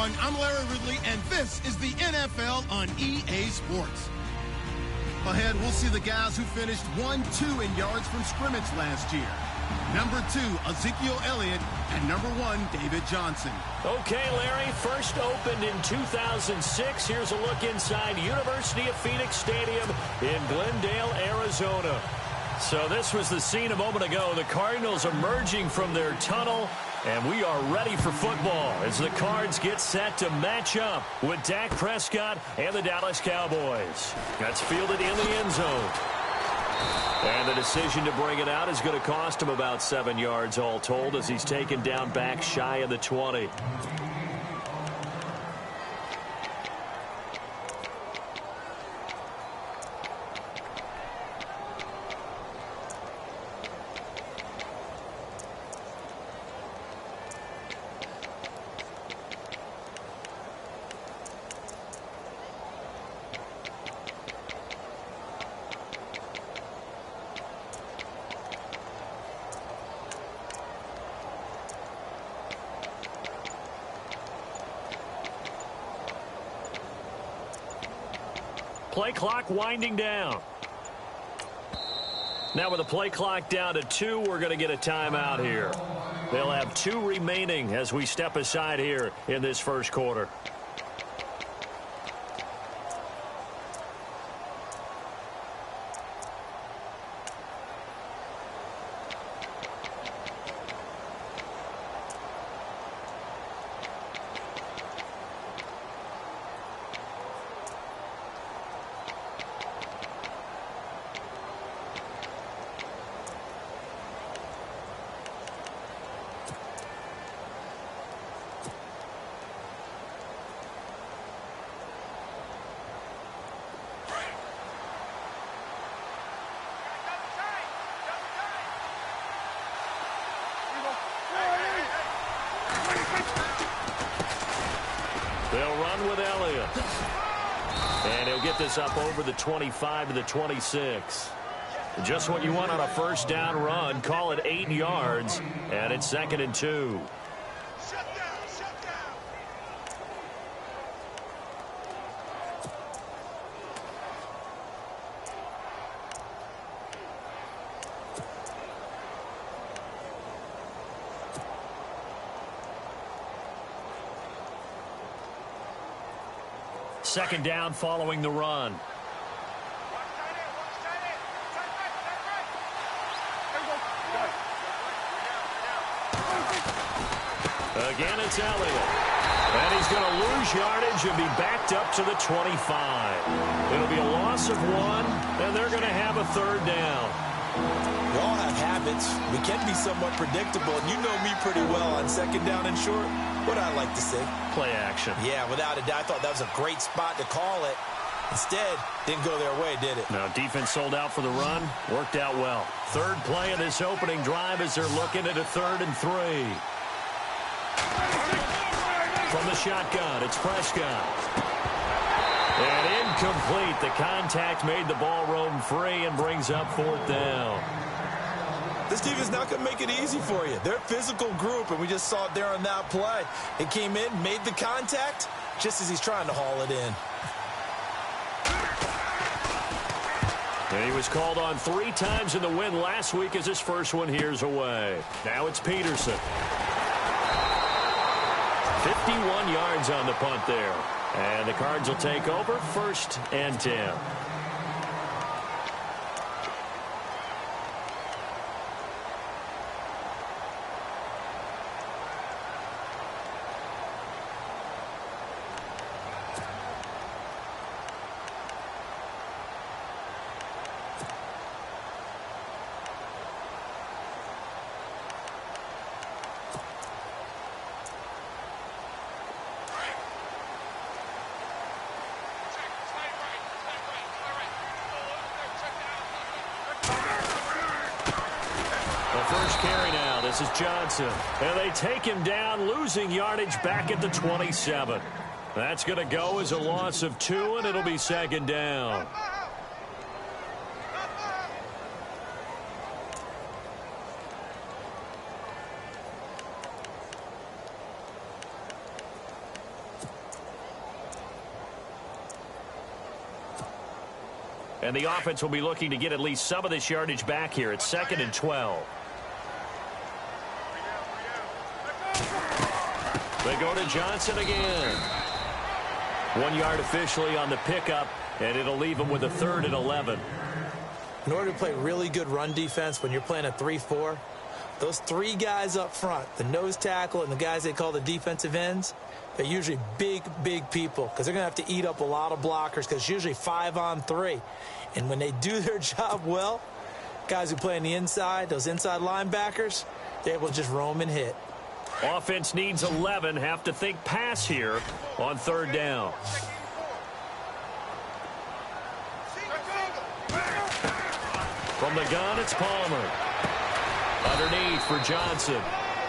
everyone. I'm Larry Ridley, and this is the NFL on EA Sports. Ahead, we'll see the guys who finished 1-2 in yards from scrimmage last year. Number 2, Ezekiel Elliott, and number 1, David Johnson. Okay, Larry, first opened in 2006. Here's a look inside University of Phoenix Stadium in Glendale, Arizona. So this was the scene a moment ago. The Cardinals emerging from their tunnel, and we are ready for football as the Cards get set to match up with Dak Prescott and the Dallas Cowboys. That's fielded in the end zone. And the decision to bring it out is going to cost him about 7 yards all told as he's taken down back shy of the 20. Play clock winding down. Now with the play clock down to 2, we're going to get a timeout here. They'll have 2 remaining as we step aside here in this first quarter. They'll run with Elliott. And he'll get this up over the 25 to the 26. Just what you want on a first down run. Call it 8 yards. And it's 2nd and 2. Second down following the run. Again, it's Elliott. And he's going to lose yardage and be backed up to the 25. It'll be a loss of 1, and they're going to have a 3rd down. We all have habits. We can be somewhat predictable, and you know me pretty well on 2nd down and short. What I like to say? Play action. Yeah, without a doubt. I thought that was a great spot to call it. Instead, didn't go their way, did it? Now, defense sold out for the run. Worked out well. 3rd play of this opening drive as they're looking at a 3rd and 3. From the shotgun, it's Prescott. And incomplete. The contact made the ball roam free and brings up 4th down. This team is not going to make it easy for you. They're a physical group, and we just saw it there on that play. It came in, made the contact, just as he's trying to haul it in. And he was called on 3 times in the win last week as his first one here's away. Now it's Peterson. 51 yards on the punt there. And the Cards will take over 1st and 10. First carry now. This is Johnson. And they take him down, losing yardage back at the 27. That's going to go as a loss of 2, and it'll be 2nd down. And the offense will be looking to get at least some of this yardage back here. It's 2nd and 12. They go to Johnson again. 1 yard officially on the pickup, and it'll leave them with a 3rd and 11. In order to play really good run defense when you're playing a 3-4, those 3 guys up front, the nose tackle and the guys they call the defensive ends, they're usually big, big people because they're going to have to eat up a lot of blockers because it's usually 5-on-3. And when they do their job well, guys who play on the inside, those inside linebackers, they're able to just roam and hit. Offense needs 11. Have to think pass here on 3rd down. From the gun, it's Palmer. Underneath for Johnson.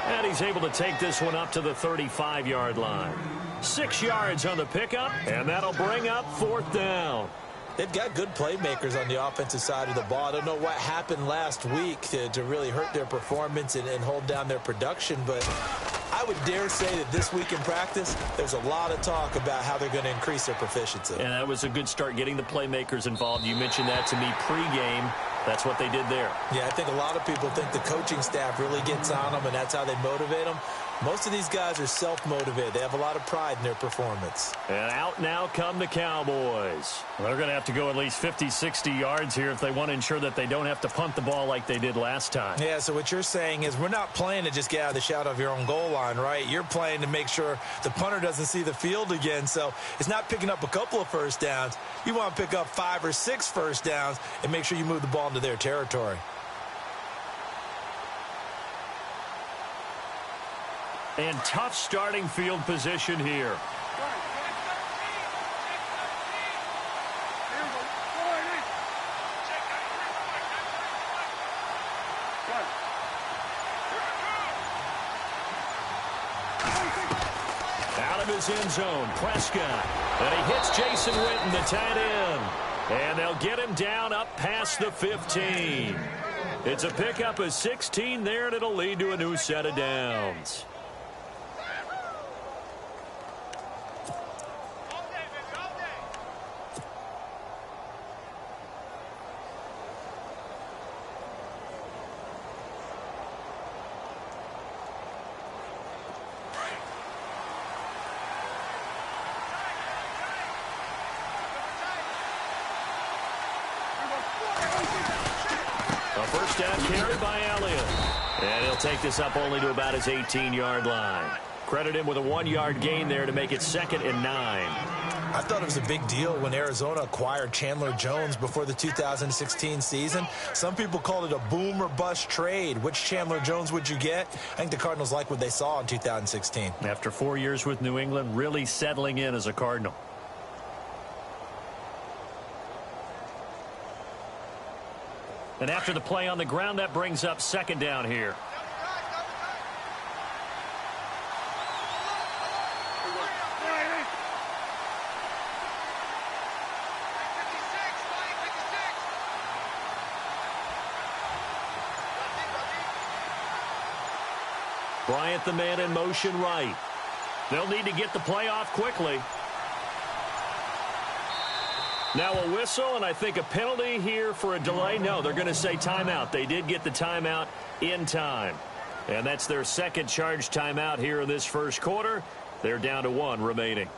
And he's able to take this one up to the 35-yard line. 6 yards on the pickup, and that'll bring up 4th down. They've got good playmakers on the offensive side of the ball. I don't know what happened last week to really hurt their performance and hold down their production, but I would dare say that this week in practice, there's a lot of talk about how they're going to increase their proficiency. And that was a good start getting the playmakers involved. You mentioned that to me pregame. That's what they did there. Yeah, I think a lot of people think the coaching staff really gets on them, and that's how they motivate them. Most of these guys are self-motivated. They have a lot of pride in their performance. And out now come the Cowboys. They're going to have to go at least 50, 60 yards here if they want to ensure that they don't have to punt the ball like they did last time. Yeah, so what you're saying is we're not playing to just get out of the shadow of your own goal line, right? You're playing to make sure the punter doesn't see the field again. So it's not picking up a couple of first downs. You want to pick up 5 or 6 first downs and make sure you move the ball into their territory. And tough starting field position here. Out of his end zone, Prescott. And he hits Jason Witten, the tight end. And they'll get him down up past the 15. It's a pickup of 16 there, and it'll lead to a new set of downs. First down carry by Elliott. And he'll take this up only to about his 18-yard line. Credit him with a 1-yard gain there to make it 2nd and 9. I thought it was a big deal when Arizona acquired Chandler Jones before the 2016 season. Some people called it a boom or bust trade. Which Chandler Jones would you get? I think the Cardinals like what they saw in 2016. After 4 years with New England, really settling in as a Cardinal. And after the play on the ground, that brings up 2nd down here. Bryant, the man in motion right. They'll need to get the play off quickly. Now a whistle, and I think a penalty here for a delay. No, they're going to say timeout. They did get the timeout in time. And that's their 2nd charge timeout here in this first quarter. They're down to 1 remaining.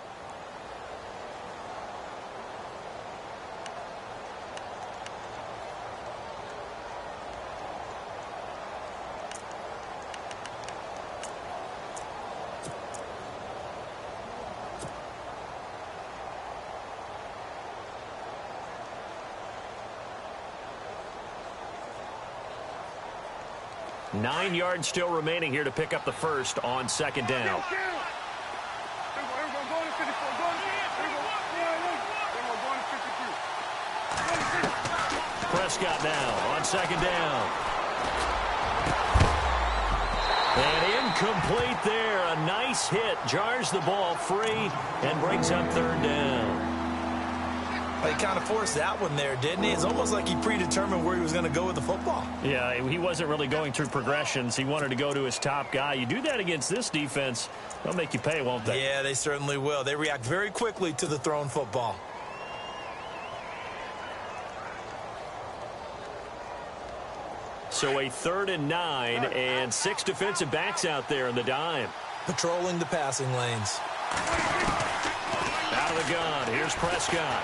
Nine yards still remaining here to pick up the first on 2nd down. Prescott now on 2nd down. And incomplete there. A nice hit. Jars the ball free and brings up 3rd down. He kind of forced that one there, didn't he? It's almost like he predetermined where he was going to go with the football. Yeah, he wasn't really going through progressions. He wanted to go to his top guy. You do that against this defense, they'll make you pay, won't they? Yeah, they certainly will. They react very quickly to the thrown football. So a 3rd and 9 and 6 defensive backs out there in the dime. Patrolling the passing lanes. Out of the gun. Here's Prescott.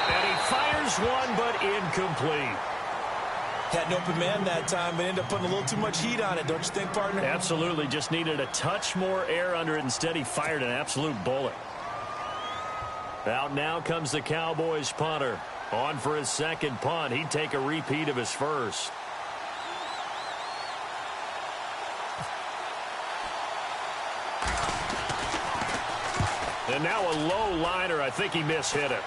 And he fires one, but incomplete. Had an open man that time, but ended up putting a little too much heat on it, don't you think, partner? Absolutely. Just needed a touch more air under it. Instead, he fired an absolute bullet. Out now comes the Cowboys punter. On for his second punt. He'd take a repeat of his first. And now a low liner. I think he mishit it.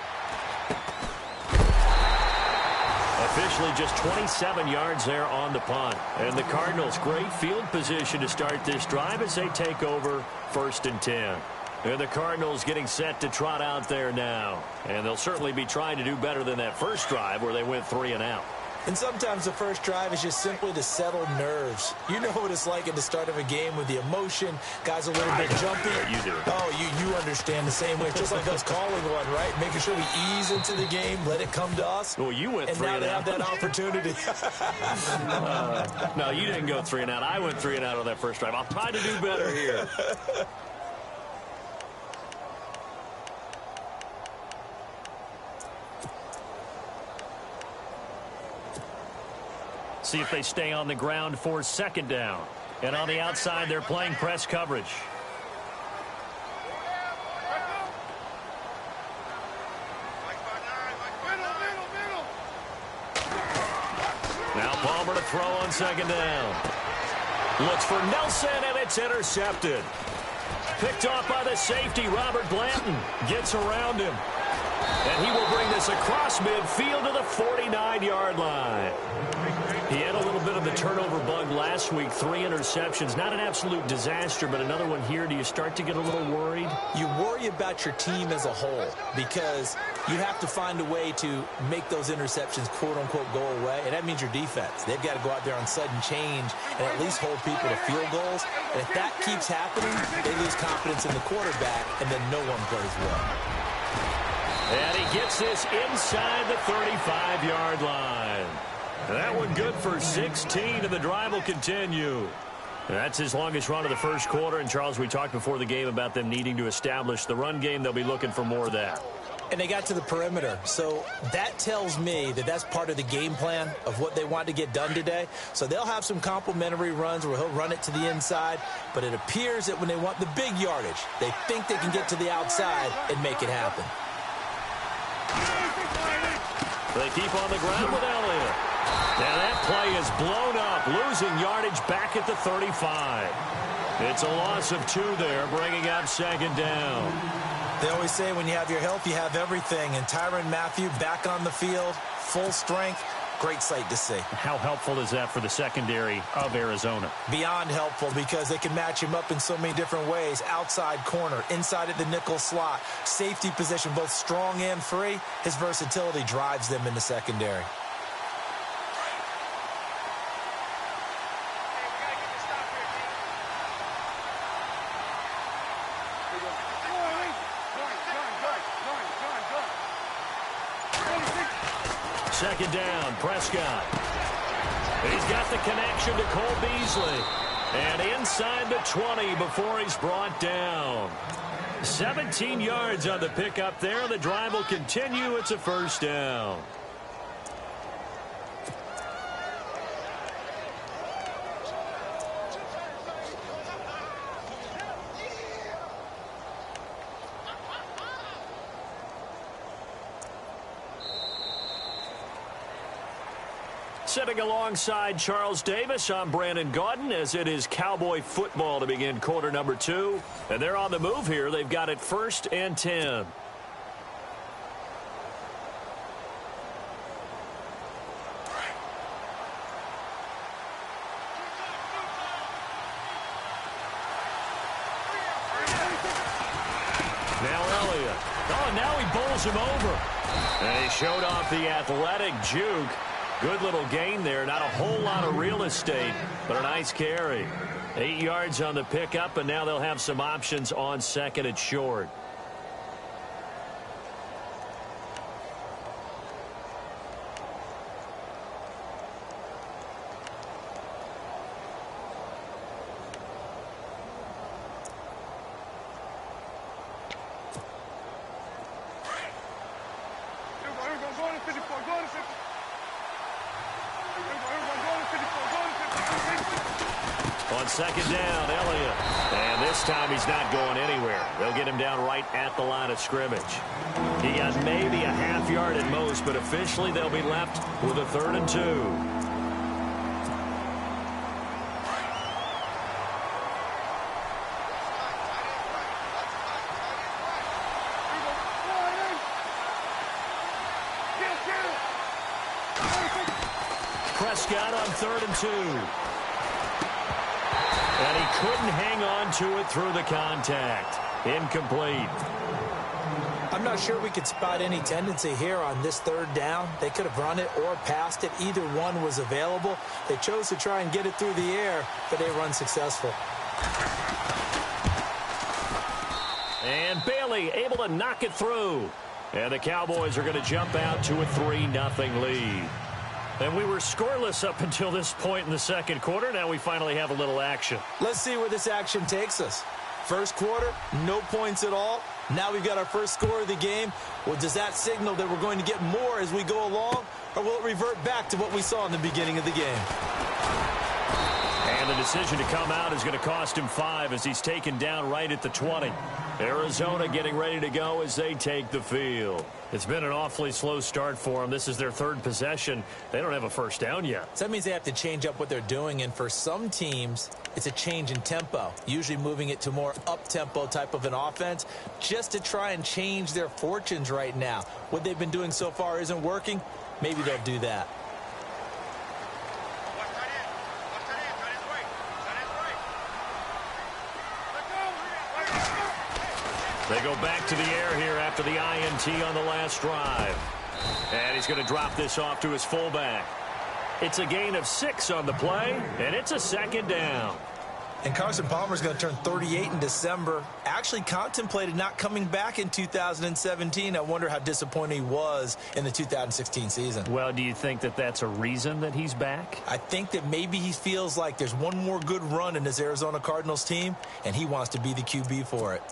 Officially just 27 yards there on the punt. And the Cardinals, great field position to start this drive as they take over 1st and 10. And the Cardinals getting set to trot out there now. And they'll certainly be trying to do better than that first drive where they went 3 and out. And sometimes the first drive is just simply to settle nerves. You know what it's like at the start of a game with the emotion. Guys a little bit jumpy. You do. Oh, you understand the same way. It's just like us calling one, right? Making sure we ease into the game, let it come to us. Well, you went 3 and out. And now out. they have that opportunity. No, you didn't go 3 and out. I went 3 and out on that first drive. I'll try to do better here. See if they stay on the ground for 2nd down. And on the outside, they're playing press coverage. Now Palmer to throw on 2nd down. Looks for Nelson, and it's intercepted. Picked off by the safety, Robert Blanton. Gets around him. And he will bring this across midfield to the 49-yard line. He had a little bit of the turnover bug last week. 3 interceptions. Not an absolute disaster, but another one here. Do you start to get a little worried? You worry about your team as a whole because you have to find a way to make those interceptions, quote-unquote, go away. And that means your defense. They've got to go out there on sudden change and at least hold people to field goals. And if that keeps happening, they lose confidence in the quarterback, and then no one plays well. And he gets this inside the 35-yard line. That one good for 16, and the drive will continue. That's his longest run of the first quarter. And, Charles, we talked before the game about them needing to establish the run game. They'll be looking for more of that. And they got to the perimeter. So that tells me that that's part of the game plan of what they want to get done today. So they'll have some complimentary runs where he'll run it to the inside. But it appears that when they want the big yardage, they think they can get to the outside and make it happen. They keep on the ground with Elliott. And that play is blown up, losing yardage back at the 35. It's a loss of 2 there, bringing up 2nd down. They always say when you have your health, you have everything. And Tyrann Mathieu back on the field, full strength. Great sight to see. How helpful is that for the secondary of Arizona? Beyond helpful because they can match him up in so many different ways. Outside corner, inside at the nickel slot, safety position, both strong and free. His versatility drives them in the secondary. Second down, Prescott. He's got the connection to Cole Beasley. And inside the 20 before he's brought down. 17 yards on the pickup there. The drive will continue. It's a 1st down. Sitting alongside Charles Davis, I'm Brandon Gaudin, as it is Cowboy football to begin quarter number 2. And they're on the move here. They've got it 1st and 10. Now Elliott. Oh, and now he bowls him over. And he showed off the athletic juke. Good little gain there. Not a whole lot of real estate, but a nice carry. 8 yards on the pickup, and now they'll have some options on 2nd and short. On second down, Elliott. And this time he's not going anywhere. They'll get him down right at the line of scrimmage. He got maybe a half yard at most, but officially they'll be left with a 3rd and 2. Prescott on 3rd and 2. And he couldn't hang on to it through the contact. Incomplete. I'm not sure we could spot any tendency here on this 3rd down. They could have run it or passed it. Either one was available. They chose to try and get it through the air, but they were unsuccessful. And Bailey able to knock it through. And the Cowboys are going to jump out to a 3-0 lead. And we were scoreless up until this point in the second quarter. Now we finally have a little action. Let's see where this action takes us. First quarter, no points at all. Now we've got our first score of the game. Well, does that signal that we're going to get more as we go along? Or will it revert back to what we saw in the beginning of the game? And the decision to come out is going to cost him 5 as he's taken down right at the 20. Arizona getting ready to go as they take the field. It's been an awfully slow start for them. This is their 3rd possession. They don't have a first down yet. So that means they have to change up what they're doing, and for some teams, it's a change in tempo, usually moving it to more up-tempo type of an offense just to try and change their fortunes right now. What they've been doing so far isn't working. Maybe they'll do that. They go back to the air here after the INT on the last drive. And he's going to drop this off to his fullback. It's a gain of 6 on the play, and it's a 2nd down. And Carson Palmer's going to turn 38 in December. Actually contemplated not coming back in 2017. I wonder how disappointed he was in the 2016 season. Well, do you think that that's a reason that he's back? I think that maybe he feels like there's one more good run in this Arizona Cardinals team, and he wants to be the QB for it.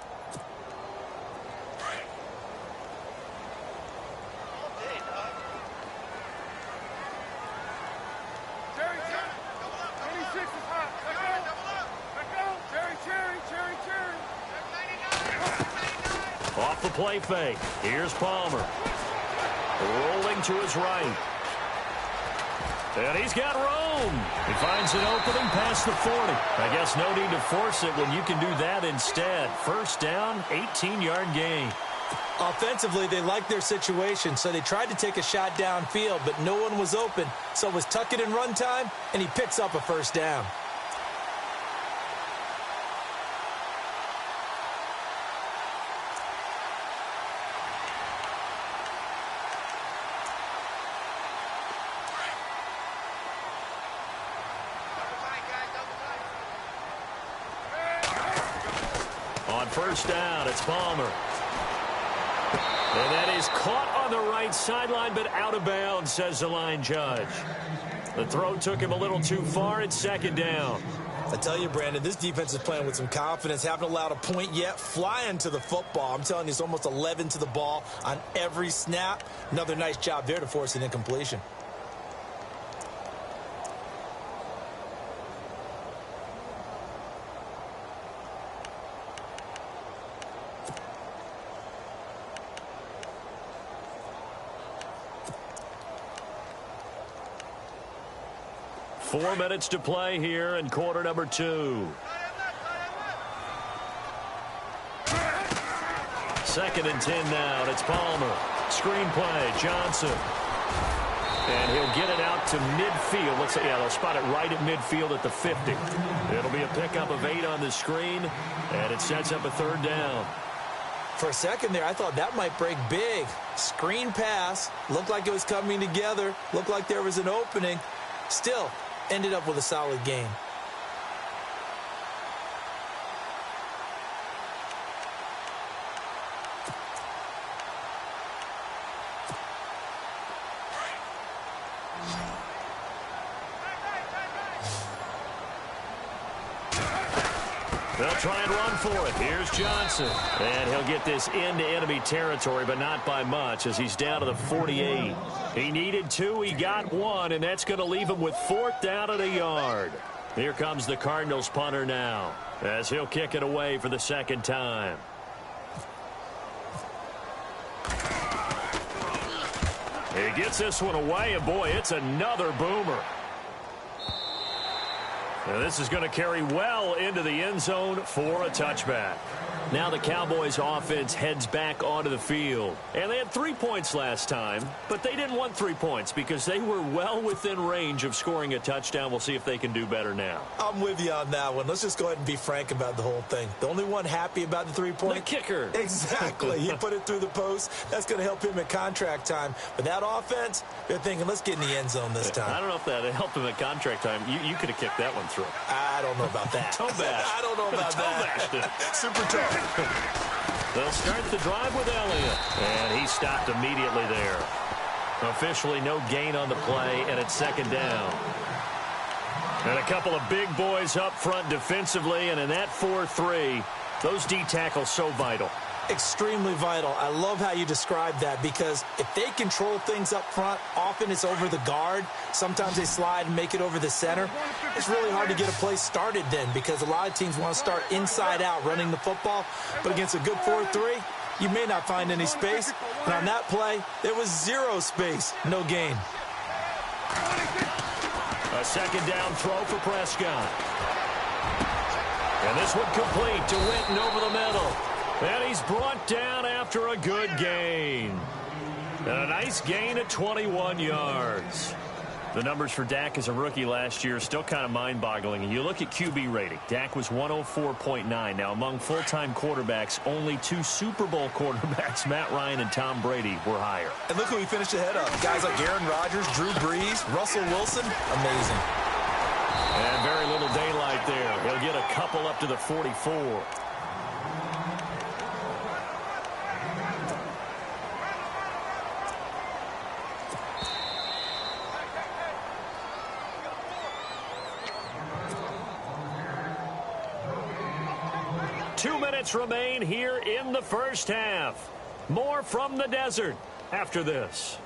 Off the play fake. Here's Palmer. Rolling to his right. And he's got room. He finds an opening past the 40. I guess no need to force it when you can do that instead. First down, 18-yard gain. Offensively, they liked their situation, so they tried to take a shot downfield, but no one was open. So it was tuck it and run time, and he picks up a first down. First down, it's Palmer. And that is caught on the right sideline, but out of bounds, says the line judge. The throw took him a little too far. It's 2nd down. I tell you, Brandon, this defense is playing with some confidence. Haven't allowed a point yet. Flying to the football. I'm telling you, it's almost 11 to the ball on every snap. Another nice job there to force an incompletion. Four minutes to play here in quarter number 2. 2nd and 10 now. It's Palmer. Screen play. Johnson. And he'll get it out to midfield. Looks like, yeah, they'll spot it right at midfield at the 50. It'll be a pickup of 8 on the screen, and it sets up a 3rd down. For a second there, I thought that might break big. Screen pass. Looked like it was coming together. Looked like there was an opening. Still, ended up with a solid game. They'll try and run for it. Here's Johnson. And he'll get this into enemy territory, but not by much as he's down to the 48. He needed 2. He got 1, and that's going to leave him with 4th down and a yard. Here comes the Cardinals punter now, as he'll kick it away for the second time. He gets this one away, and boy, it's another boomer. And this is going to carry well into the end zone for a touchback. Now the Cowboys offense heads back onto the field. And they had 3 points last time, but they didn't want 3 points because they were well within range of scoring a touchdown. We'll see if they can do better now. I'm with you on that one. Let's just go ahead and be frank about the whole thing. The only one happy about the 3-point? The kicker. Exactly. He put it through the post. That's going to help him at contract time. But that offense, they're thinking, let's get in the end zone this time. I don't know if that helped him at contract time. You could have kicked that one through. I don't know about that. Toe bash. I don't know about that. Super tough. They'll start the drive with Elliott. And he stopped immediately there. Officially no gain on the play, and it's second down. And a couple of big boys up front defensively, and in that 4-3, those D tackles so vital. Extremely vital. I love how you describe that because if they control things up front, often it's over the guard. Sometimes they slide and make it over the center. It's really hard to get a play started then because a lot of teams want to start inside out running the football. But against a good 4-3, you may not find any space. And on that play, there was zero space. No gain. A second down throw for Prescott. And this one complete to Witten over the middle. And he's brought down after a good gain. And a nice gain at 21 yards. The numbers for Dak as a rookie last year are still kind of mind-boggling. And you look at QB rating. Dak was 104.9. Now, among full-time quarterbacks, only 2 Super Bowl quarterbacks, Matt Ryan and Tom Brady, were higher. And look who he finished ahead of. Guys like Aaron Rodgers, Drew Brees, Russell Wilson. Amazing. And very little daylight there. He'll get a couple up to the 44. Remain here in the first half. More from the desert after this.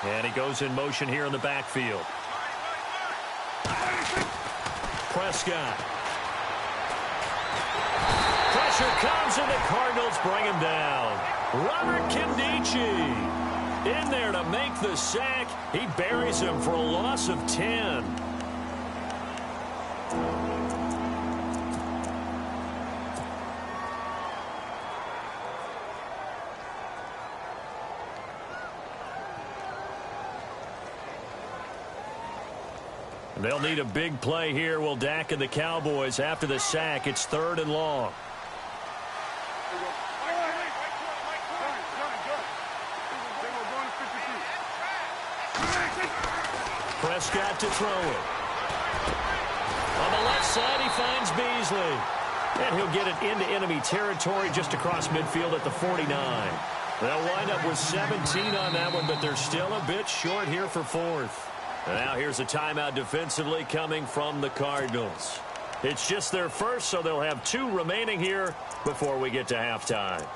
And he goes in motion here in the backfield. Prescott. Pressure comes, and the Cardinals bring him down. Robert Kindici in there to make the sack. He buries him for a loss of 10. They'll need a big play here. Will Dak and the Cowboys after the sack. It's 3rd and long. Prescott to throw it. On the left side, he finds Beasley. And he'll get it into enemy territory just across midfield at the 49. They'll wind up with 17 on that one, but they're still a bit short here for 4th. Now here's a timeout defensively coming from the Cardinals. It's just their first, so they'll have 2 remaining here before we get to halftime.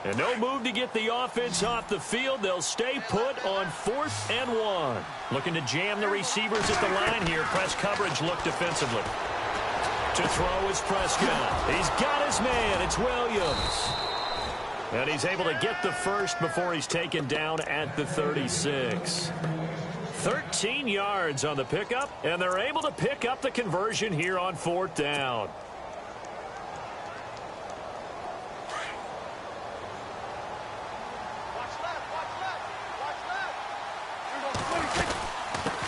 And no move to get the offense off the field. They'll stay put on 4th and 1. Looking to jam the receivers at the line here. Press coverage look defensively. To throw is Prescott. He's got his man. It's Williams. And he's able to get the first before he's taken down at the 36. 13 yards on the pickup, and they're able to pick up the conversion here on 4th down.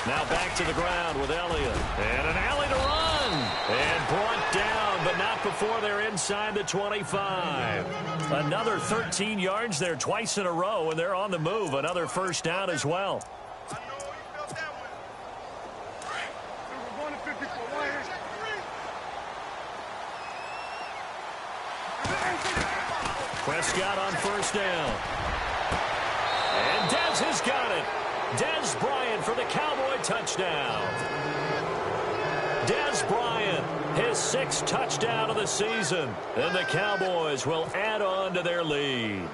Now back to the ground with Elliott. And an alley to run. And brought down, but but not before they're inside the 25. Another 13 yards there twice in a row, and they're on the move. Another first down as well. Prescott on first down. And Dez has got it. Dez Bryant for the Cowboy touchdown. Dez Bryant, his 6th touchdown of the season. And the Cowboys will add on to their lead.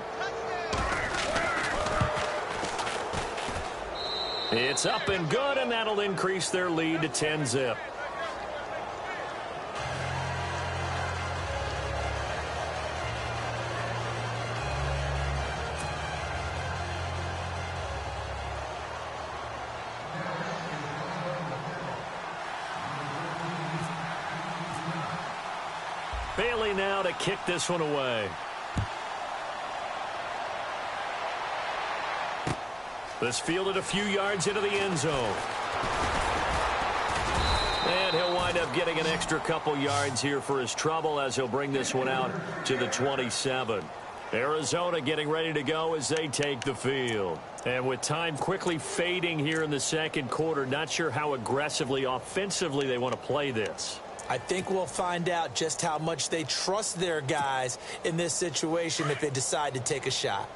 It's up and good, and that'll increase their lead to 10-zip. Bailey now to kick this one away. This fielded a few yards into the end zone. And he'll wind up getting an extra couple yards here for his trouble as he'll bring this one out to the 27. Arizona getting ready to go as they take the field. And with time quickly fading here in the second quarter, not sure how aggressively, offensively they want to play this. I think we'll find out just how much they trust their guys in this situation if they decide to take a shot.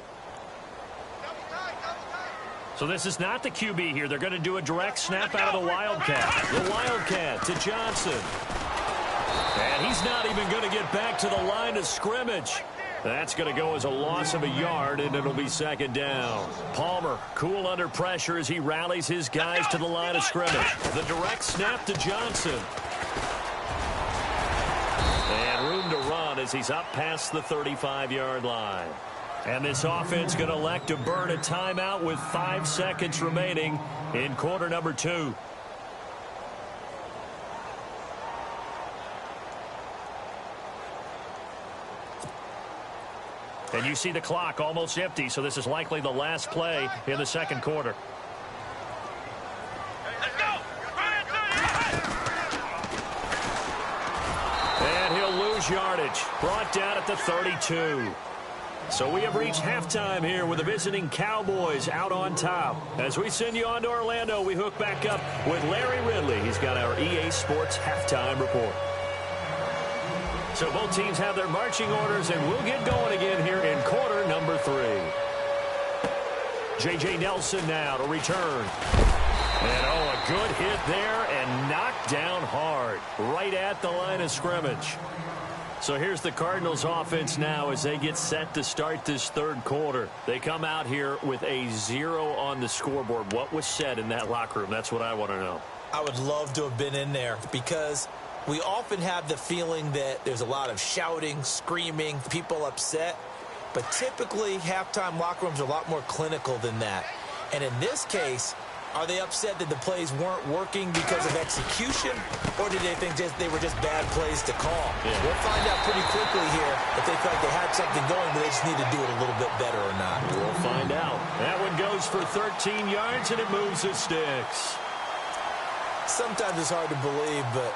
So this is not the QB here. They're going to do a direct snap out of the Wildcat. The Wildcat to Johnson. And he's not even going to get back to the line of scrimmage. That's going to go as a loss of a yard, and it'll be second down. Palmer, cool under pressure as he rallies his guys to the line of scrimmage. The direct snap to Johnson. And room to run as he's up past the 35-yard line. And this offense going to elect to burn a timeout with 5 seconds remaining in quarter number 2. And you see the clock almost empty, so this is likely the last play in the second quarter. And he'll lose yardage. Brought down at the 32. So we have reached halftime here with the visiting Cowboys out on top. As we send you on to Orlando, we hook back up with Larry Ridley. He's got our EA Sports halftime report. So both teams have their marching orders, and we'll get going again here in quarter number 3. J.J. Nelson now to return. And, oh, a good hit there and knocked down hard right at the line of scrimmage. So here's the Cardinals offense now as they get set to start this third quarter. They come out here with a 0 on the scoreboard. What was said in that locker room? That's what I want to know. I would love to have been in there because we often have the feeling that there's a lot of shouting, screaming, people upset. But typically, halftime locker rooms are a lot more clinical than that. And in this case, are they upset that the plays weren't working because of execution, or did they think they were just bad plays to call? Yeah. We'll find out pretty quickly here if they felt they had something going, but they just need to do it a little bit better or not. We'll find out. That one goes for 13 yards, and it moves the sticks. Sometimes it's hard to believe, but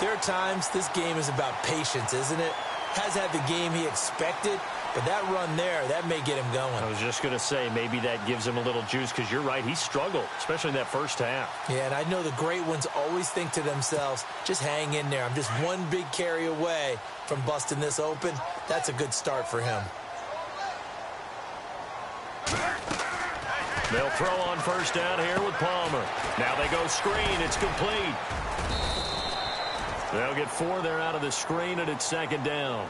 there are times this game is about patience, isn't it? Has had the game he expected, but that run there, that may get him going. I was just going to say, maybe that gives him a little juice because you're right, he struggled, especially in that first half. Yeah, and I know the great ones always think to themselves, just hang in there. I'm just one big carry away from busting this open. That's a good start for him. They'll throw on first down here with Palmer. Now they go screen. It's complete. They'll get 4 there out of the screen, and it's second down.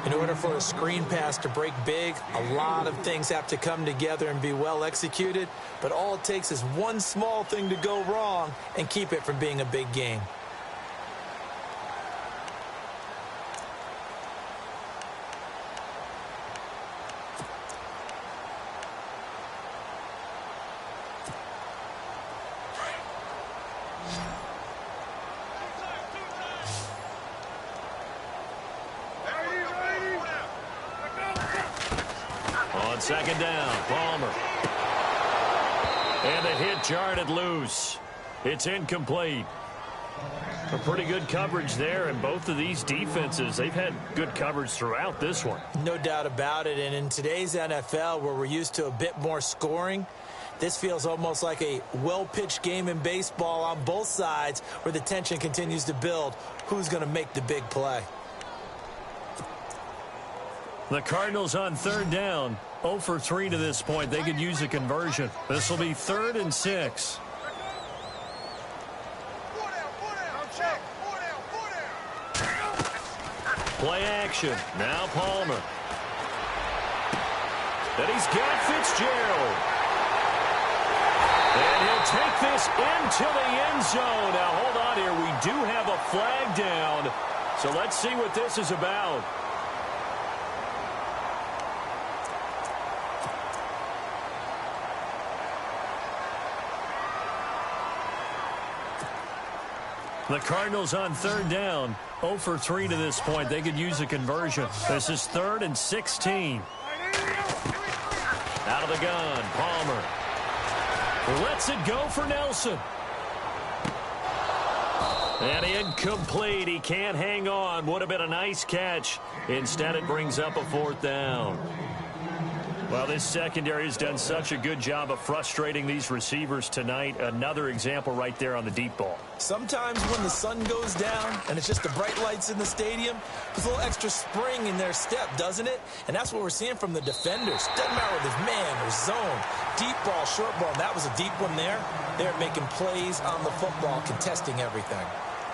In order for a screen pass to break big, a lot of things have to come together and be well executed, but all it takes is one small thing to go wrong and keep it from being a big game. Second down, Palmer. And the hit jarred it loose. It's incomplete. A pretty good coverage there, and both of these defenses, they've had good coverage throughout this one. No doubt about it, and in today's NFL, where we're used to a bit more scoring, this feels almost like a well-pitched game in baseball on both sides where the tension continues to build. Who's going to make the big play? The Cardinals on third down, 0 for 3 to this point. They could use a conversion. This will be 3rd and 6. Play action. Now Palmer. And he's got Fitzgerald. And he'll take this into the end zone. Now, hold on here. We do have a flag down. So let's see what this is about. The Cardinals on third down, 0 for 3 to this point. They could use a conversion. This is 3rd and 16. Out of the gun, Palmer. Lets it go for Nelson. And incomplete. He can't hang on. Would have been a nice catch. Instead, it brings up a 4th down. Well, this secondary has done such a good job of frustrating these receivers tonight. Another example right there on the deep ball. Sometimes when the sun goes down and it's just the bright lights in the stadium, there's a little extra spring in their step, doesn't it? And that's what we're seeing from the defenders. Doesn't matter whether it's man or zone, deep ball, short ball. That was a deep one there. They're making plays on the football, contesting everything.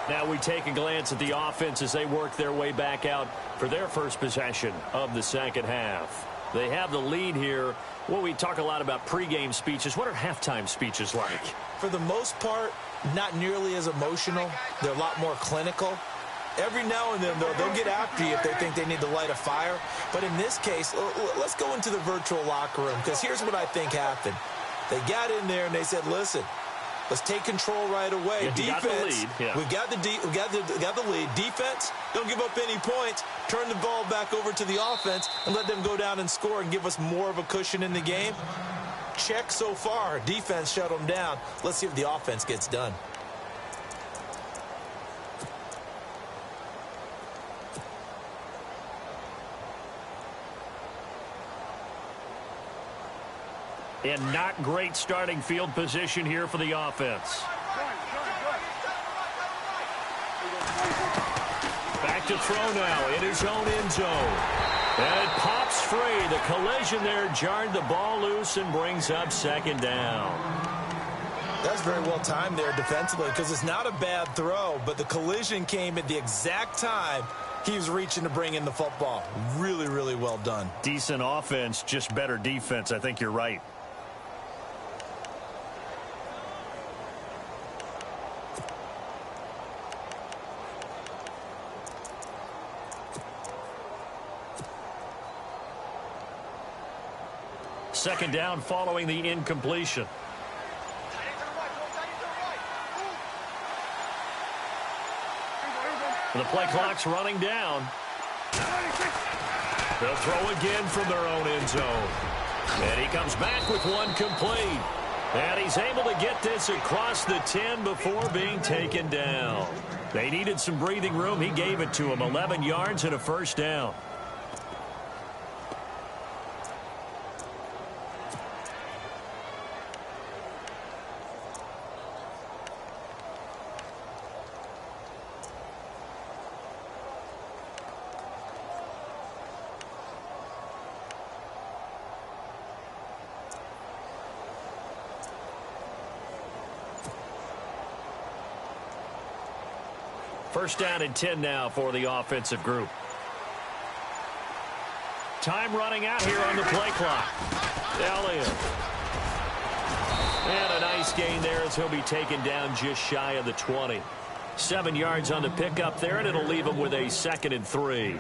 Now we take a glance at the offense as they work their way back out for their first possession of the second half. They have the lead here. Well, we talk a lot about pregame speeches. What are halftime speeches like? For the most part, not nearly as emotional. They're a lot more clinical. Every now and then, though, they'll get after you if they think they need to light a fire. But in this case, let's go into the virtual locker room, because here's what I think happened. They got in there and they said, listen, let's take control right away. Yeah, defense, got the lead. Yeah. we got the lead. Defense, don't give up any points. Turn the ball back over to the offense and let them go down and score and give us more of a cushion in the game. Check so far. Defense shut them down. Let's see if the offense gets done. And not great starting field position here for the offense. Back to throw now in his own end zone. And it pops free. The collision there jarred the ball loose and brings up second down. That's very well timed there defensively, because it's not a bad throw, but the collision came at the exact time he was reaching to bring in the football. Really, really well done. Decent offense, just better defense. I think you're right. Second down following the incompletion. The play clock's running down. They'll throw again from their own end zone. And he comes back with one complete. And he's able to get this across the 10 before being taken down. They needed some breathing room. He gave it to them. 11 yards and a first down. First down and 10 now for the offensive group. Time running out here on the play clock. Elliott. And a nice gain there as he'll be taken down just shy of the 20. 7 yards on the pickup there, and it'll leave him with a 2nd and 3.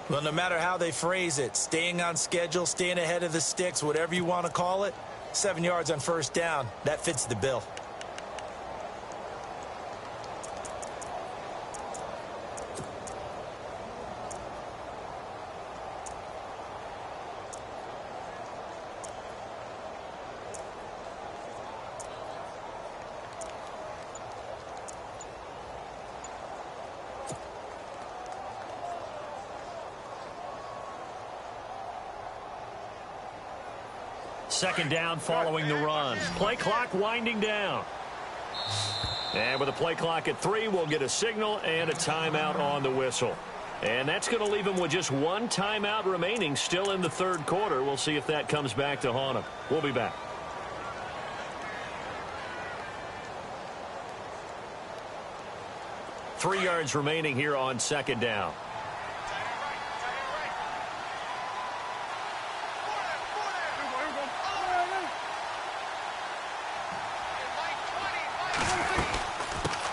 Well, no matter how they phrase it, staying on schedule, staying ahead of the sticks, whatever you want to call it, 7 yards on first down, that fits the bill. Second down following the run. Play clock winding down. And with a play clock at 3, we'll get a signal and a timeout on the whistle. And that's going to leave him with just one timeout remaining still in the third quarter. We'll see if that comes back to haunt him. We'll be back. Three yards remaining here on second down.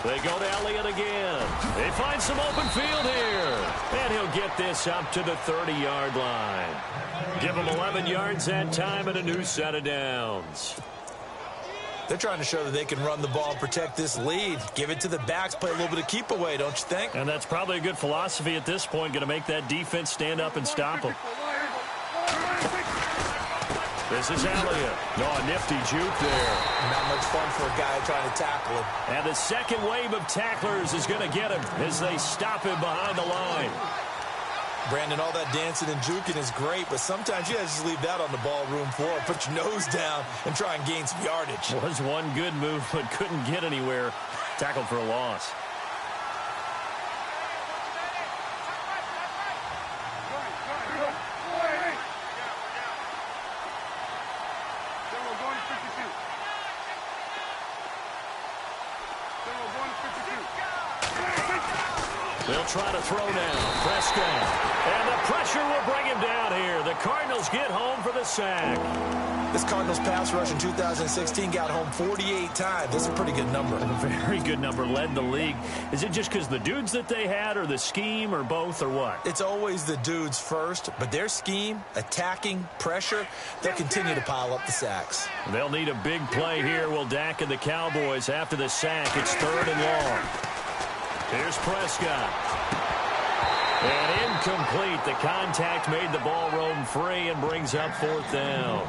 They go to Elliott again. They find some open field here. And he'll get this up to the 30-yard line. Give him 11 yards that time and a new set of downs. They're trying to show that they can run the ball and protect this lead. Give it to the backs, play a little bit of keep away, don't you think? And that's probably a good philosophy at this point, going to make that defense stand up and stop them. This is Elliott. No, a nifty juke there. Not much fun for a guy trying to tackle him. And the second wave of tacklers is going to get him as they stop him behind the line. Brandon, all that dancing and juking is great, but sometimes you just leave that on the ballroom floor. Put your nose down and try and gain some yardage. Was one good move, but couldn't get anywhere. Tackled for a loss. They'll try to throw now. Prescott. And the pressure will bring him down here. The Cardinals get home for the sack. This Cardinals pass rush in 2016 got home 48 times. That's a pretty good number. A very good number. Led the league. Is it just because the dudes that they had, or the scheme, or both, or what? It's always the dudes first, but their scheme, attacking, pressure, they'll continue to pile up the sacks. They'll need a big play here. Will Dak and the Cowboys after the sack. It's 3rd and long. Here's Prescott. And incomplete. The contact made the ball roam free and brings up 4th down.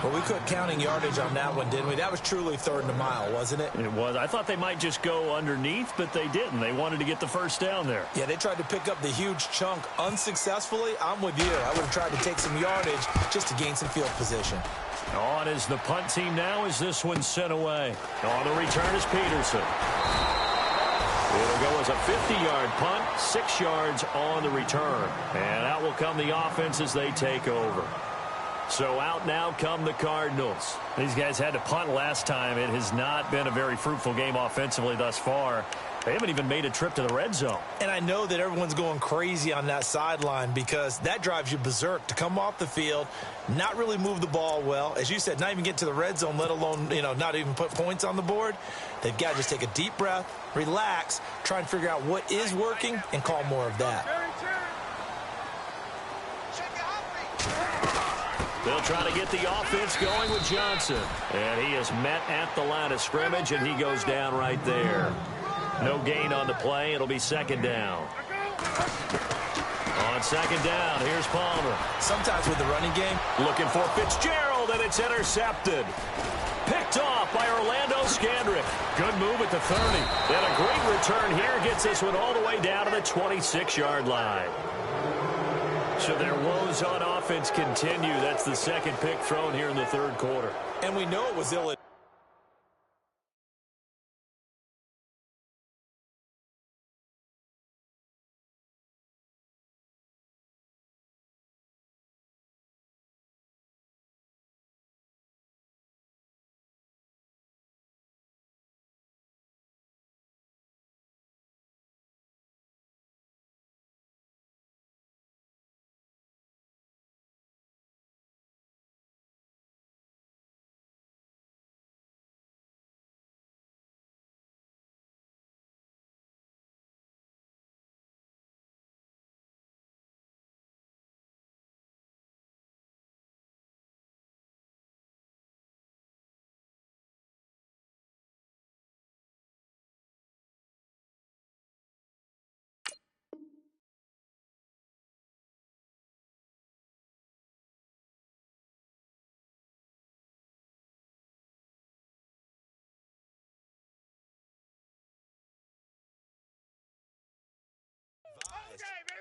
Well, we quit counting yardage on that one, didn't we? That was truly 3rd and a mile, wasn't it? It was. I thought they might just go underneath, but they didn't. They wanted to get the first down there. Yeah, they tried to pick up the huge chunk unsuccessfully. I'm with you. I would have tried to take some yardage just to gain some field position. On is the punt team now as this one's sent away. On the return is Peterson. It'll go as a 50-yard punt, 6 yards on the return. And out will come the offense as they take over. So out now come the Cardinals. These guys had to punt last time. It has not been a very fruitful game offensively thus far. They haven't even made a trip to the red zone. And I know that everyone's going crazy on that sideline because that drives you berserk to come off the field, not really move the ball well. As you said, not even get to the red zone, let alone, not even put points on the board. They've got to just take a deep breath, relax, try and figure out what is working, and call more of that. They'll try to get the offense going with Johnson. And he is met at the line of scrimmage, and he goes down right there. No gain on the play. It'll be 2nd down. On 2nd down, here's Palmer. Sometimes with the running game, looking for Fitzgerald, and it's intercepted. Picked off by Orlando Scandrick. Good move at the 30. And a great return here gets this one all the way down to the 26-yard line. So their woes on offense continue. That's the second pick thrown here in the third quarter. And we know it was ill.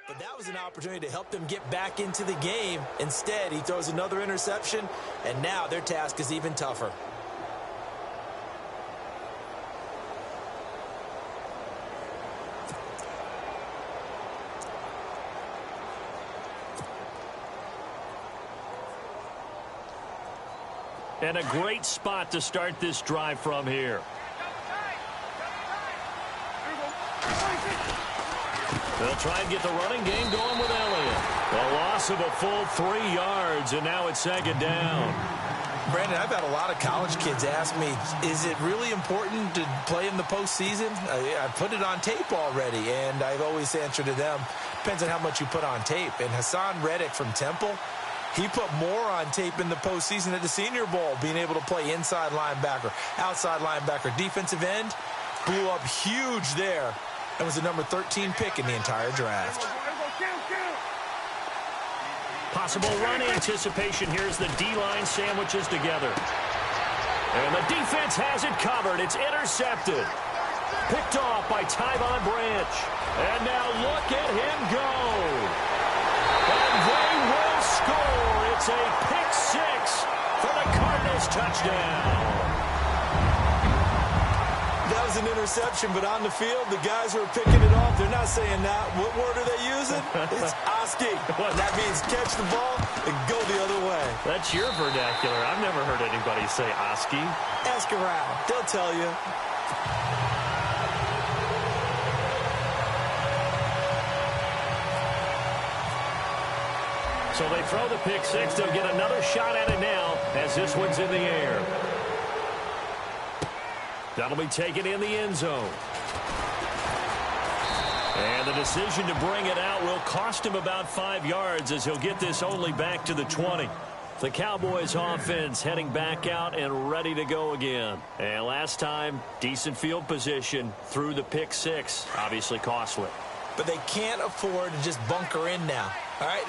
But that was an opportunity to help them get back into the game. Instead, he throws another interception, and now their task is even tougher. And a great spot to start this drive from here. They'll try and get the running game going with Elliott. A loss of a full 3 yards, and now it's second down. Brandon, I've had a lot of college kids ask me, is it really important to play in the postseason? I put it on tape already, and I've always answered to them, depends on how much you put on tape. And Hassan Reddick from Temple, he put more on tape in the postseason at the Senior Bowl, being able to play inside linebacker, outside linebacker, defensive end. Blew up huge there and was the number 13 pick in the entire draft. Possible run anticipation. Here's the D-line sandwiches together. And the defense has it covered. It's intercepted. Picked off by Tyvon Branch. And now look at him go. And they will score. It's a pick-6 for the Cardinals touchdown. That was an interception, but on the field, the guys who are picking it off, they're not saying that. What word are they using? It's Oski. That means catch the ball and go the other way. That's your vernacular. I've never heard anybody say Oski. Ask around. They'll tell you. So they throw the pick-6. They'll get another shot at it now as this one's in the air. That'll be taken in the end zone. And the decision to bring it out will cost him about 5 yards as he'll get this only back to the 20. The Cowboys offense heading back out and ready to go again. And last time, decent field position through the pick-6. Obviously costly. But they can't afford to just bunker in now. All right,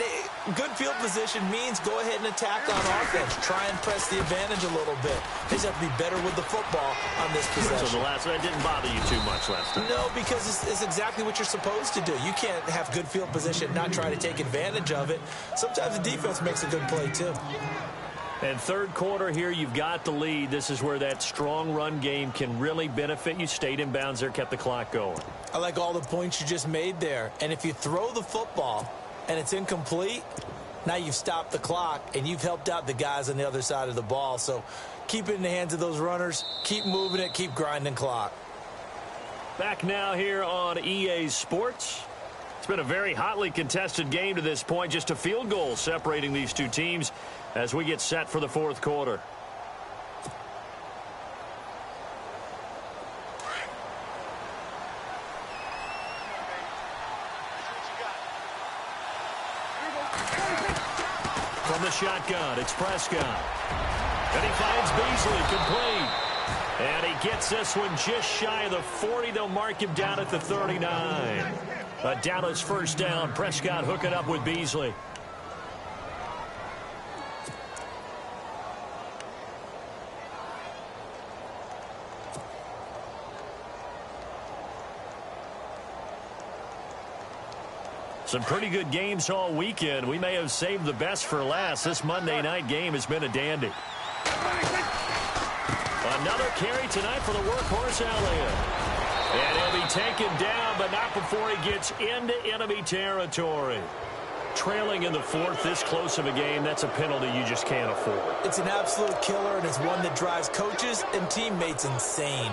good field position means go ahead and attack on offense. Try and press the advantage a little bit. They just have to be better with the football on this possession. So the last one didn't bother you too much last time? No, because it's exactly what you're supposed to do. You can't have good field position and not try to take advantage of it. Sometimes the defense makes a good play, too. And third quarter here, you've got the lead. This is where that strong run game can really benefit you. Stayed in bounds there, kept the clock going. I like all the points you just made there. And if you throw the football and it's incomplete, now you've stopped the clock and you've helped out the guys on the other side of the ball. So keep it in the hands of those runners. Keep moving it. Keep grinding clock. Back now here on EA Sports. It's been a very hotly contested game to this point. Just a field goal separating these two teams as we get set for the fourth quarter. From the shotgun, it's Prescott. And he finds Beasley complete. And he gets this one just shy of the 40. They'll mark him down at the 39. A Dallas first down. Prescott hooking up with Beasley. Some pretty good games all weekend. We may have saved the best for last. This Monday night game has been a dandy. Another carry tonight for the workhorse Elliott. And he'll be taken down, but not before he gets into enemy territory. Trailing in the fourth, this close of a game, that's a penalty you just can't afford. It's an absolute killer, and it's one that drives coaches and teammates insane.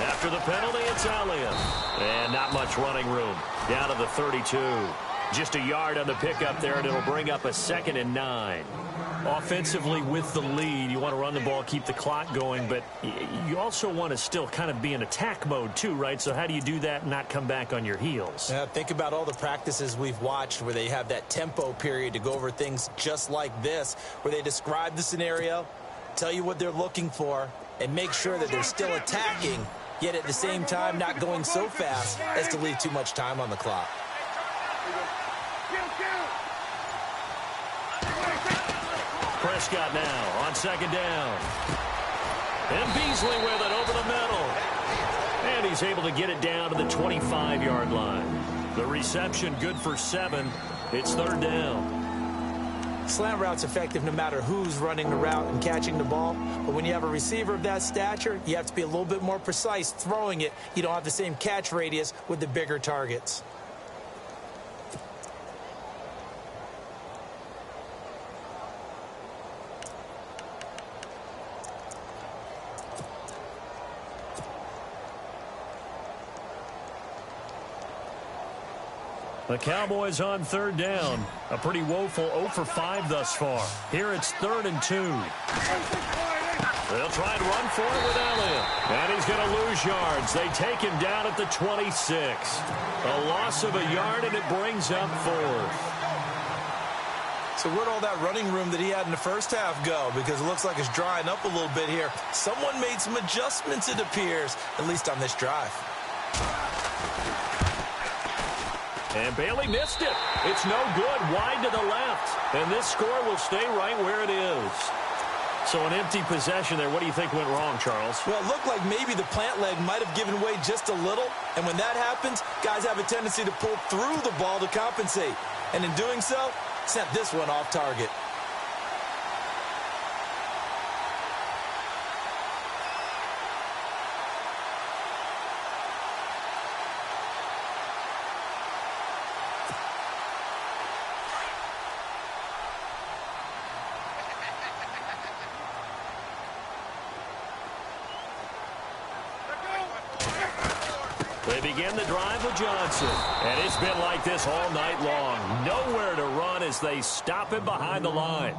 After the penalty, it's Elliott. And not much running room. Down to the 32. Just a yard on the pickup there, and it'll bring up a 2nd and 9. Offensively with the lead, you want to run the ball, keep the clock going, but you also want to still kind of be in attack mode too, right? So how do you do that and not come back on your heels? Yeah, think about all the practices we've watched where they have that tempo period to go over things just like this, where they describe the scenario, tell you what they're looking for, and make sure that they're still attacking, yet at the same time not going so fast as to leave too much time on the clock. Prescott now on second down. And Beasley with it over the middle. And he's able to get it down to the 25-yard line. The reception good for 7. It's third down. Slant route's effective no matter who's running the route and catching the ball. But when you have a receiver of that stature, you have to be a little bit more precise throwing it. You don't have the same catch radius with the bigger targets. The Cowboys on third down. A pretty woeful 0 for 5 thus far. Here it's 3rd and 2. They'll try and run for it with Elliott. And he's going to lose yards. They take him down at the 26. A loss of a yard, and it brings up 4th. So where'd all that running room that he had in the first half go? Because it looks like it's drying up a little bit here. Someone made some adjustments, it appears, at least on this drive. And Bailey missed it. It's no good. Wide to the left. And this score will stay right where it is. So an empty possession there. What do you think went wrong, Charles? Well, it looked like maybe the plant leg might have given way just a little. And when that happens, guys have a tendency to pull through the ball to compensate. And in doing so, sent this one off target. They begin the drive with Johnson. And it's been like this all night long. Nowhere to run as they stop him behind the line.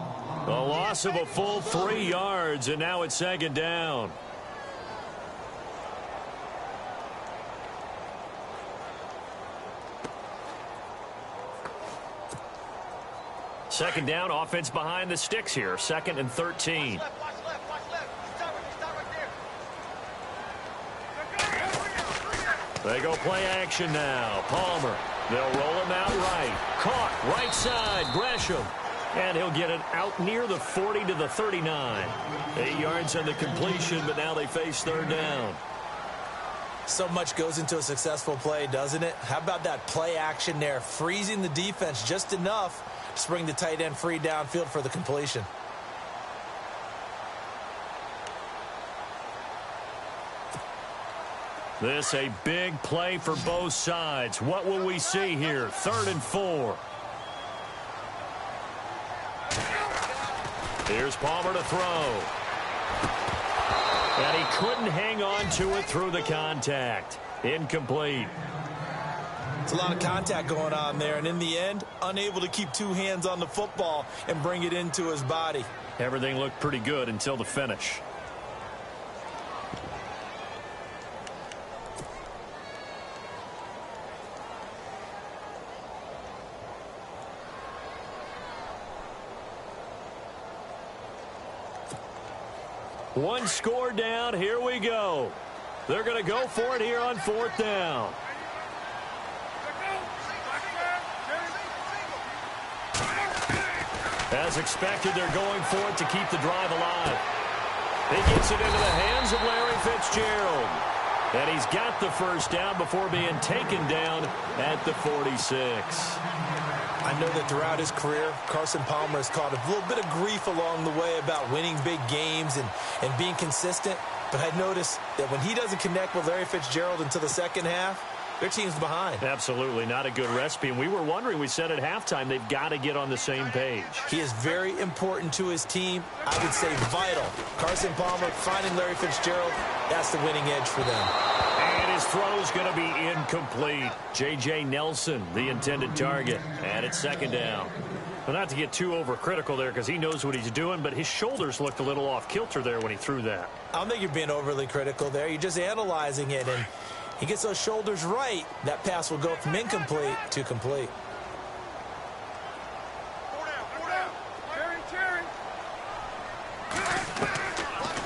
A loss of a full 3 yards, and now it's second down. Second down, offense behind the sticks here. 2nd and 13. They go play action now. Palmer. They'll roll him out right. Caught right side. Gresham. And he'll get it out near the 40 to the 39. 8 yards on the completion, but now they face third down. So much goes into a successful play, doesn't it? How about that play action there? Freezing the defense just enough to bring the tight end free downfield for the completion. This a big play for both sides. What will we see here? 3rd and 4. Here's Palmer to throw. And he couldn't hang on to it through the contact. Incomplete. It's a lot of contact going on there, and in the end, unable to keep 2 hands on the football and bring it into his body. Everything looked pretty good until the finish. One score down. Here we go. They're going to go for it here on 4th down. As expected, they're going for it to keep the drive alive. He gets it into the hands of Larry Fitzgerald. And he's got the first down before being taken down at the 46. I know that throughout his career, Carson Palmer has caught a little bit of grief along the way about winning big games and being consistent. But I noticed that when he doesn't connect with Larry Fitzgerald until the second half, their team's behind. Absolutely not a good recipe. And we were wondering, we said at halftime, they've got to get on the same page. He is very important to his team. I would say vital. Carson Palmer finding Larry Fitzgerald, that's the winning edge for them. And his throw's going to be incomplete. J.J. Nelson, the intended target. And it's second down. Well, not to get too overcritical there because he knows what he's doing, but his shoulders looked a little off kilter there when he threw that. I don't think you're being overly critical there. You're just analyzing it, and he gets those shoulders right. That pass will go from incomplete to complete.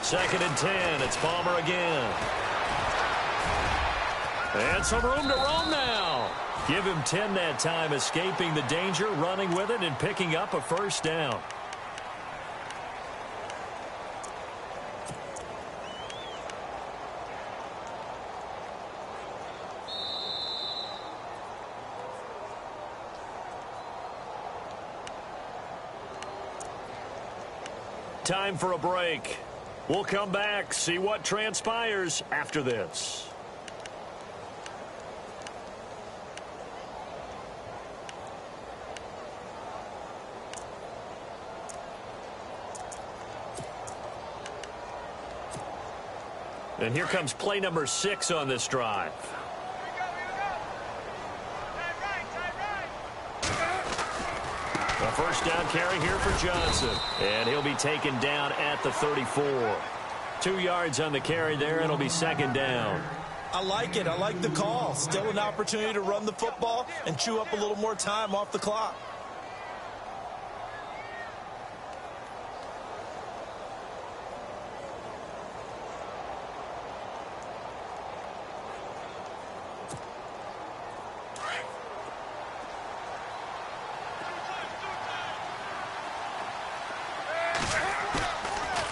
Second and 10. It's Palmer again. And some room to roam now. Give him 10 that time, escaping the danger, running with it, and picking up a first down. Time for a break. We'll come back, see what transpires after this. And here comes play number 6 on this drive. A first down carry here for Johnson. And he'll be taken down at the 34. 2 yards on the carry there, and it'll be second down. I like it. I like the call. Still an opportunity to run the football and chew up a little more time off the clock.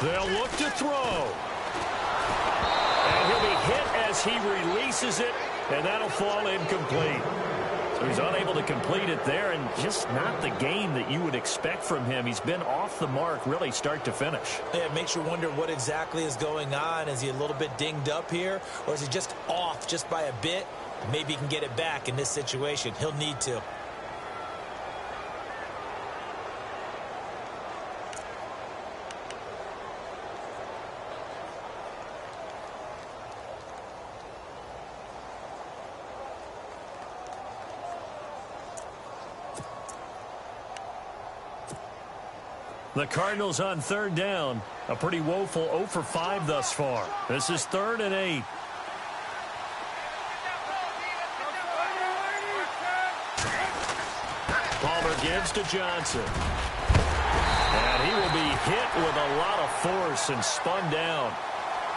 They'll look to throw. And he'll be hit as he releases it, and that'll fall incomplete. So he's unable to complete it there, and just not the game that you would expect from him. He's been off the mark, really, start to finish. Yeah, it makes you wonder what exactly is going on. Is he a little bit dinged up here, or is he just off just by a bit? Maybe he can get it back in this situation. He'll need to. The Cardinals on third down. A pretty woeful 0 for 5 thus far. This is 3rd and 8. Palmer gives to Johnson. And he will be hit with a lot of force and spun down.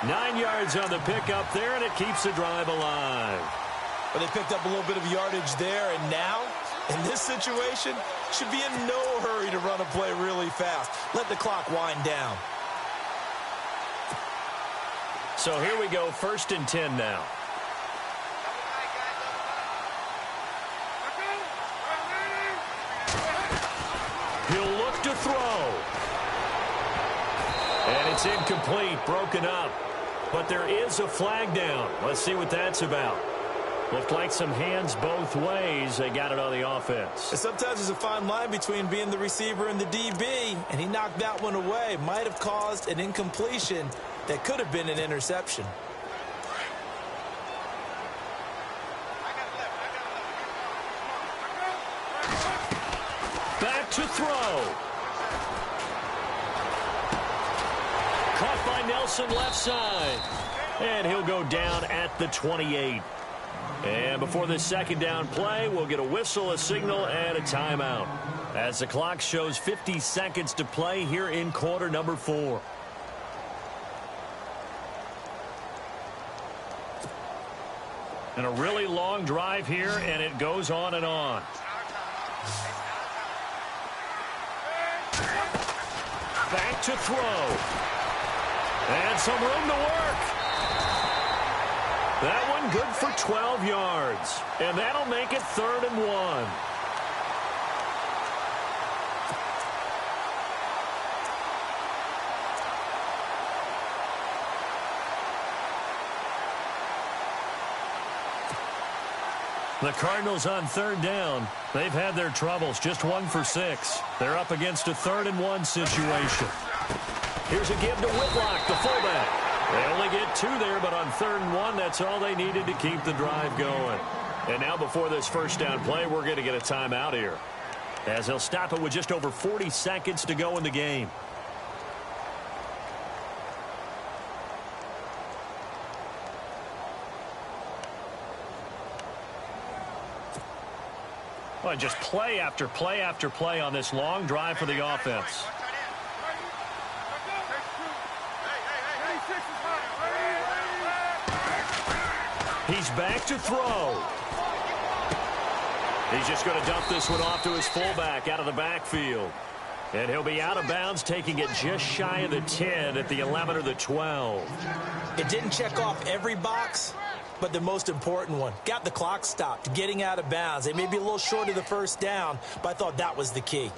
9 yards on the pickup there, and it keeps the drive alive. Well, they picked up a little bit of yardage there, and now, in this situation, should be in no hurry to run a play really fast. Let the clock wind down. So here we go, 1st and 10 now. He'll look to throw. And it's incomplete, broken up. But there is a flag down. Let's see what that's about. Looked like some hands both ways. They got it on the offense. And sometimes there's a fine line between being the receiver and the DB, and he knocked that one away. Might have caused an incompletion that could have been an interception. Back to throw. Caught by Nelson left side. And he'll go down at the 28. And before this second down play, we'll get a whistle, a signal, and a timeout. As the clock shows 50 seconds to play here in quarter number 4. And a really long drive here, and it goes on and on. Back to throw. And some room to work. That one good for 12 yards. And that'll make it 3rd and 1. The Cardinals on third down. They've had their troubles, just 1 for 6. They're up against a 3rd and 1 situation. Here's a give to Whitlock, the fullback. They only get 2 there, but on 3rd and 1, that's all they needed to keep the drive going. And now before this first down play, we're going to get a timeout here, as they'll stop it with just over 40 seconds to go in the game. Well, just play after play after play on this long drive for the offense. He's back to throw. He's just going to dump this one off to his fullback out of the backfield. And he'll be out of bounds, taking it just shy of the 10 at the 11 or the 12. It didn't check off every box, but the most important one. Got the clock stopped, getting out of bounds. They may be a little short of the first down, but I thought that was the key.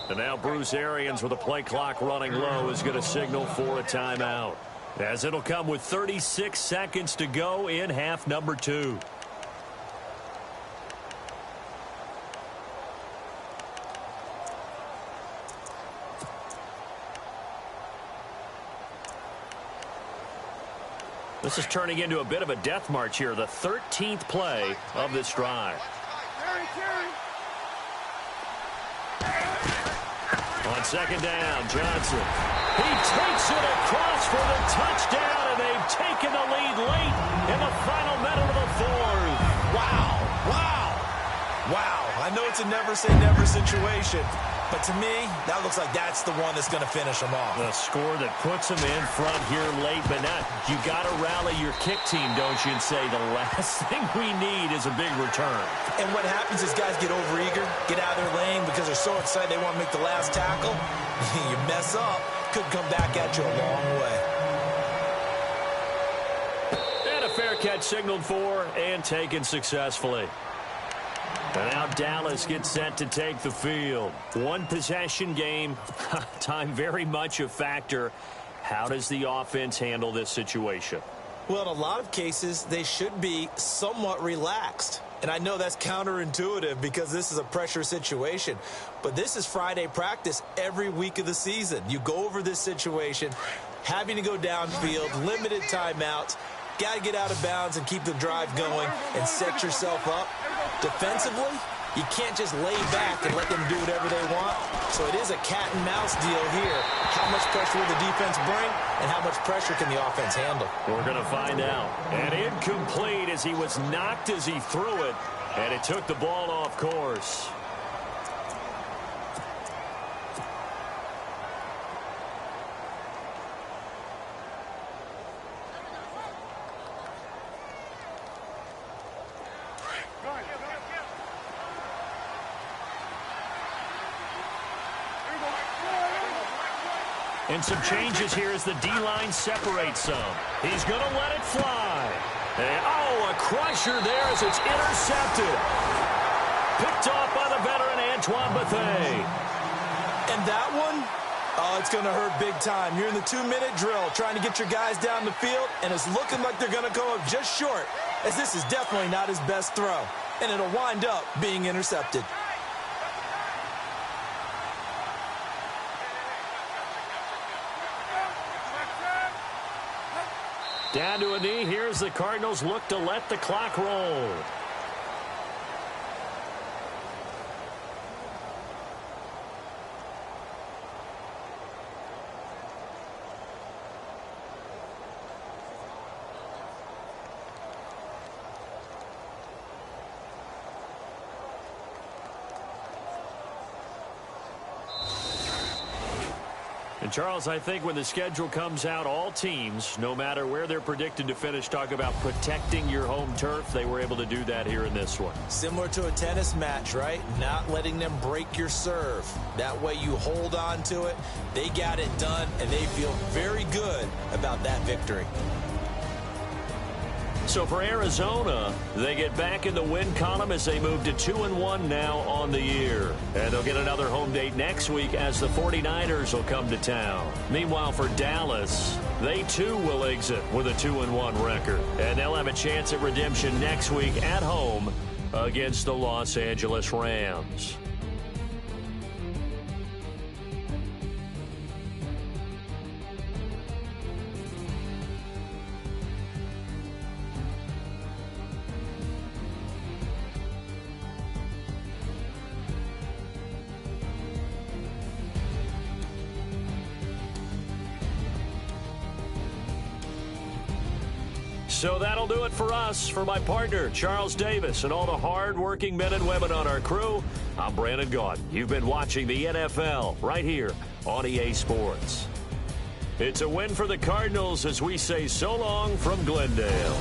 And now Bruce Arians, with the play clock running low, is going to signal for a timeout, as it'll come with 36 seconds to go in half number 2. This is turning into a bit of a death march here, the 13th play of this drive. On second down, Johnson. He takes it across for the touchdown, and they've taken the lead late in the final minute of the fourth. Wow, wow, wow. I know it's a never-say-never situation, but to me, that looks like that's the one that's going to finish them off. The score that puts them in front here late, but not. You got to rally your kick team, don't you, and say the last thing we need is a big return. And what happens is guys get overeager, get out of their lane because they're so excited they want to make the last tackle. You mess up, could come back at you a long way. And a fair catch signaled for and taken successfully. And now Dallas gets set to take the field. One possession game, time very much a factor. How does the offense handle this situation? Well, in a lot of cases, they should be somewhat relaxed. And I know that's counterintuitive because this is a pressure situation. But this is Friday practice every week of the season. You go over this situation, having to go downfield, limited timeouts. Got to get out of bounds and keep the drive going and set yourself up. Defensively, you can't just lay back and let them do whatever they want. So it is a cat and mouse deal here. How much pressure will the defense bring, and how much pressure can the offense handle? We're going to find out. And incomplete as he was knocked as he threw it, and it took the ball off course. And some changes here as the D-line separates some. He's going to let it fly. And, a crusher there as it's intercepted. Picked off by the veteran Antoine Bethea. And that one, it's going to hurt big time. You're in the 2-minute drill trying to get your guys down the field, and it's looking like they're going to come up just short, as this is definitely not his best throw. And it'll wind up being intercepted. Down to a knee. Here's the Cardinals look to let the clock roll. And, Charles, I think when the schedule comes out, all teams, no matter where they're predicted to finish, talk about protecting your home turf. They were able to do that here in this one. Similar to a tennis match, right? Not letting them break your serve. That way you hold on to it. They got it done, and they feel very good about that victory. So for Arizona, they get back in the win column as they move to 2-1 now on the year. And they'll get another home date next week as the 49ers will come to town. Meanwhile, for Dallas, they too will exit with a 2-1 record. And they'll have a chance at redemption next week at home against the Los Angeles Rams. So that'll do it for us. For my partner, Charles Davis, and all the hard-working men and women on our crew, I'm Brandon Gaudin. You've been watching the NFL right here on EA Sports. It's a win for the Cardinals as we say so long from Glendale.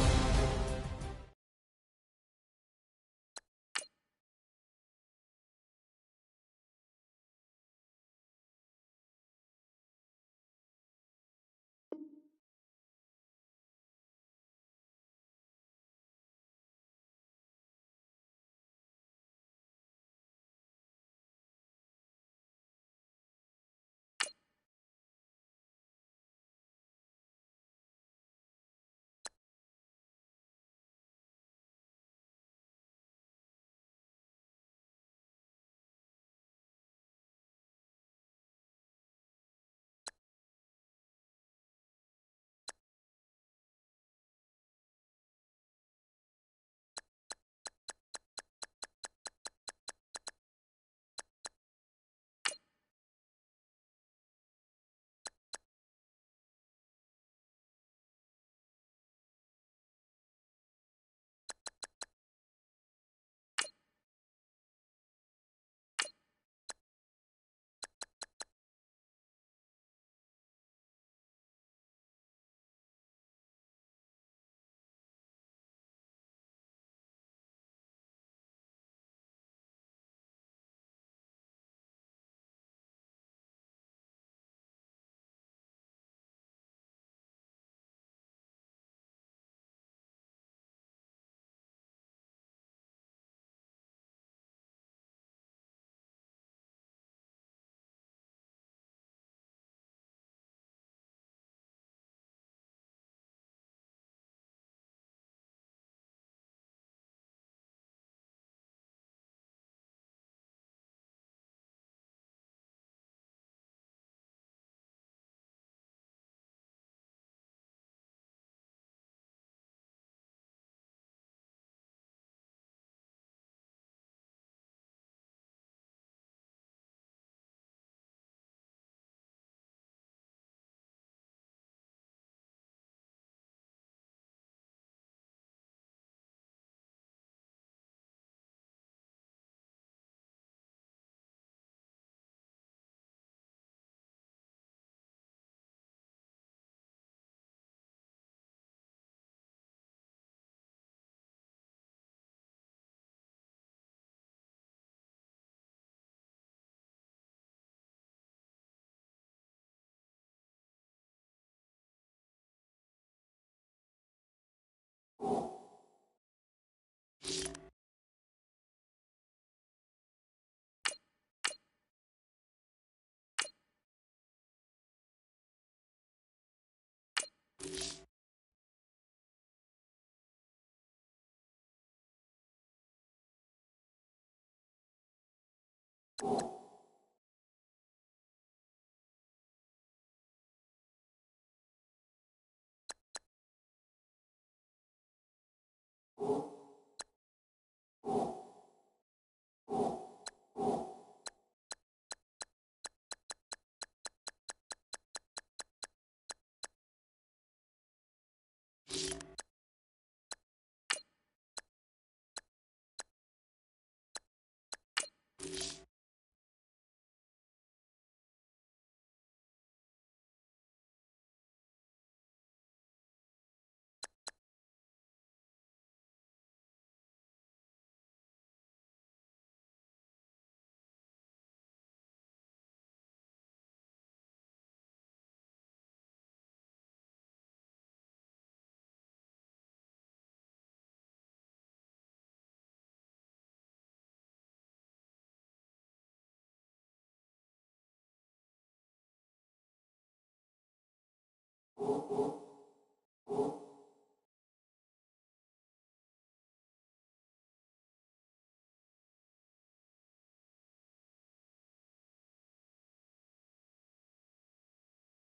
you.